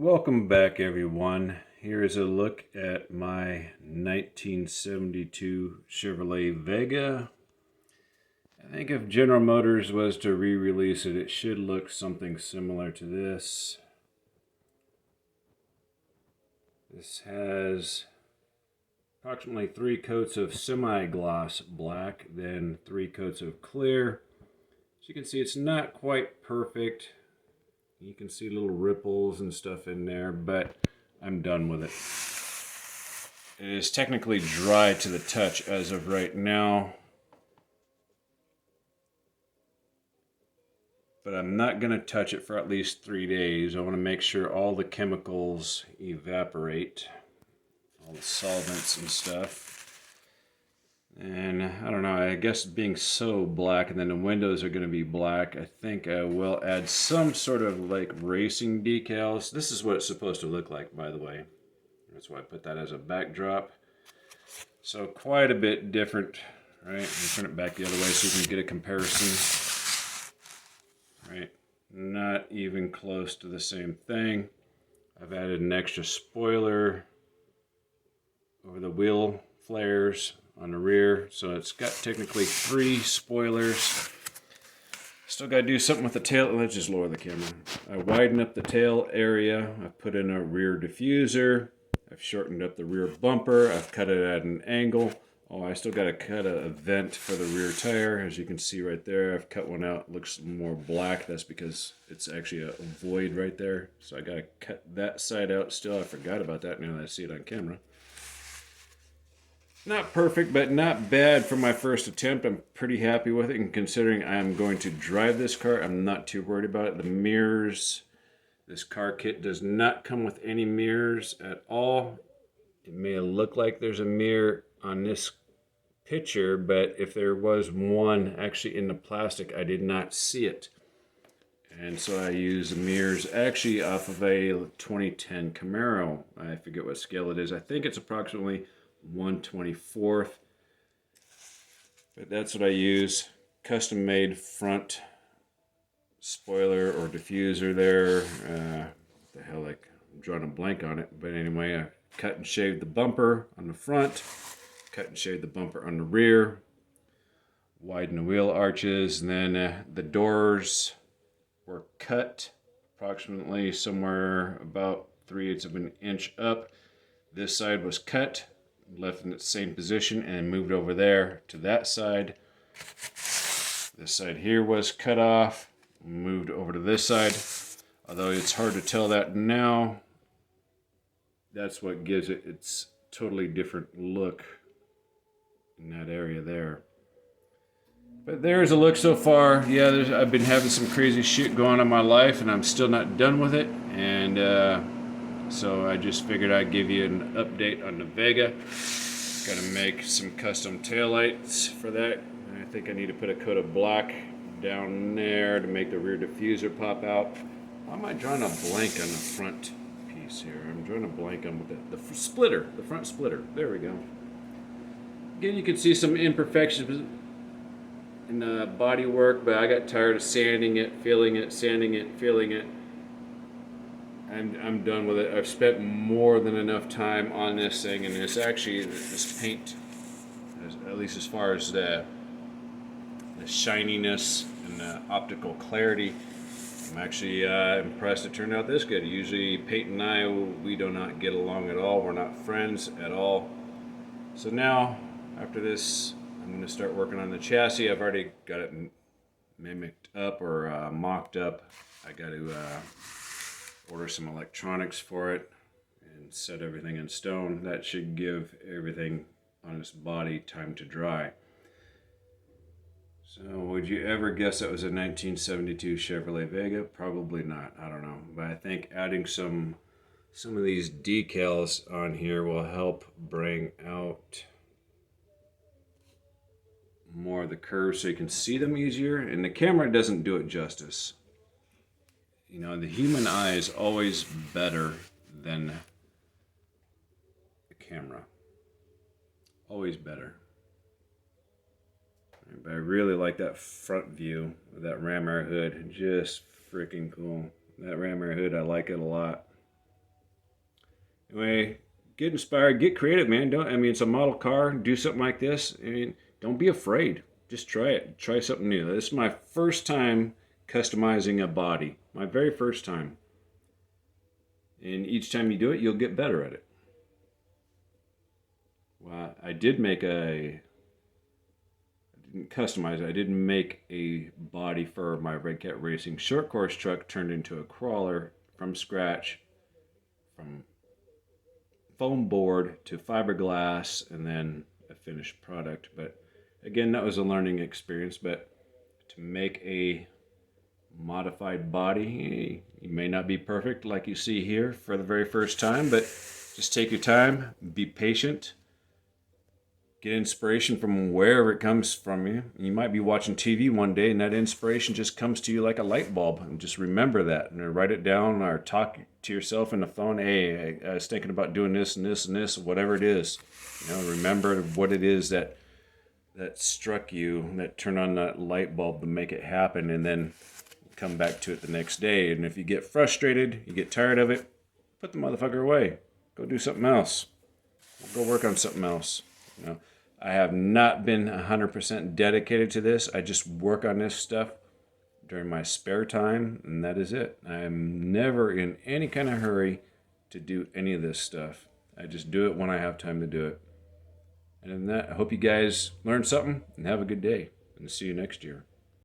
Welcome back, everyone. Here is a look at my 1972 Chevrolet Vega. I think if General Motors was to re-release it, it should look something similar to this. This has approximately 3 coats of semi-gloss black, then 3 coats of clear. As you can see, it's not quite perfect. You can see little ripples and stuff in there, but I'm done with it. It is technically dry to the touch as of right now, but I'm not going to touch it for at least 3 days. I want to make sure all the chemicals evaporate, all the solvents and stuff. And I don't know, I guess being so black and then the windows are going to be black, I think I will add some sort of like racing decals. This is what it's supposed to look like, by the way. That's why I put that as a backdrop. So quite a bit different, right? And turn it back the other way so you can get a comparison. Right? Not even close to the same thing. I've added an extra spoiler over the wheel flares on the rear, so it's got technically 3 spoilers. Still got to do something with the tail. Let's just lower the camera. I widen up the tail area. I've put in a rear diffuser. I've shortened up the rear bumper. I've cut it at an angle. Oh, I still got to cut a vent for the rear tire. As you can see right there, I've cut one out. It looks more black. That's because it's actually a void right there. So I got to cut that side out still. I forgot about that now that I see it on camera. Not perfect, but not bad for my first attempt. I'm pretty happy with it, and considering I'm going to drive this car, I'm not too worried about it. The mirrors, this car kit does not come with any mirrors at all. It may look like there's a mirror on this picture, but if there was one actually in the plastic, I did not see it. And so I use the mirrors actually off of a 2010 Camaro. I forget what scale it is. I think it's approximately 1/24th, but that's what I use. Custom made front spoiler or diffuser there. What the hell, like, I'm drawing a blank on it, but anyway, I cut and shaved the bumper on the front, cut and shaved the bumper on the rear, widen the wheel arches, and then the doors were cut approximately somewhere about 3/8 of an inch up. This side was cut, left in its same position, and moved over there to that side. This side here was cut off, moved over to this side. Although it's hard to tell that now, that's what gives it its totally different look in that area there. But there's a look so far. Yeah, I've been having some crazy shit going on in my life, and I'm still not done with it. And so I just figured I'd give you an update on the Vega. Got to make some custom taillights for that. I think I need to put a coat of black down there to make the rear diffuser pop out. Why am I drawing a blank on the front piece here? I'm drawing a blank on the splitter, the front splitter. There we go. Again, you can see some imperfections in the body work, but I got tired of sanding it, filling it, sanding it, filling it. I'm done with it. I've spent more than enough time on this thing, and it's actually, this paint, at least as far as the shininess and the optical clarity, I'm actually impressed it turned out this good. Usually Peyton and I, we do not get along at all. We're not friends at all. So now, after this, I'm going to start working on the chassis. I've already got it mimicked up or mocked up. I got to order some electronics for it and set everything in stone. That should give everything on its body time to dry. So would you ever guess that was a 1972 Chevrolet Vega? Probably not. I don't know. But I think adding some of these decals on here will help bring out more of the curves so you can see them easier. And the camera doesn't do it justice. You know, the human eye is always better than the camera. Always better. But I really like that front view of that ram air hood. Just freaking cool. That ram air hood, I like it a lot. Anyway, get inspired, get creative, man. Don't, I mean, it's a model car. Do something like this. I mean, don't be afraid. Just try it. Try something new. This is my first time customizing a body. My very first time. And each time you do it, you'll get better at it. Well, I didn't customize it. I didn't make a body for my Red Cat Racing short course truck turned into a crawler from scratch, from foam board to fiberglass, and then a finished product. But again, that was a learning experience. But to make a modified body, you may not be perfect like you see here for the very first time, but just take your time, be patient, get inspiration from wherever it comes from you. You might be watching TV one day and that inspiration just comes to you like a light bulb. And just remember that and write it down or talk to yourself in the phone. Hey, I was thinking about doing this and this and this, whatever it is. Remember what it is that struck you, that turned on that light bulb to make it happen, and then come back to it the next day. And if you get frustrated, you get tired of it, put the motherfucker away. Go do something else. Go work on something else. I have not been 100% dedicated to this. I just work on this stuff during my spare time, and that is it. I'm never in any kind of hurry to do any of this stuff. I just do it when I have time to do it. And in that, I hope you guys learned something and have a good day. And see you next year.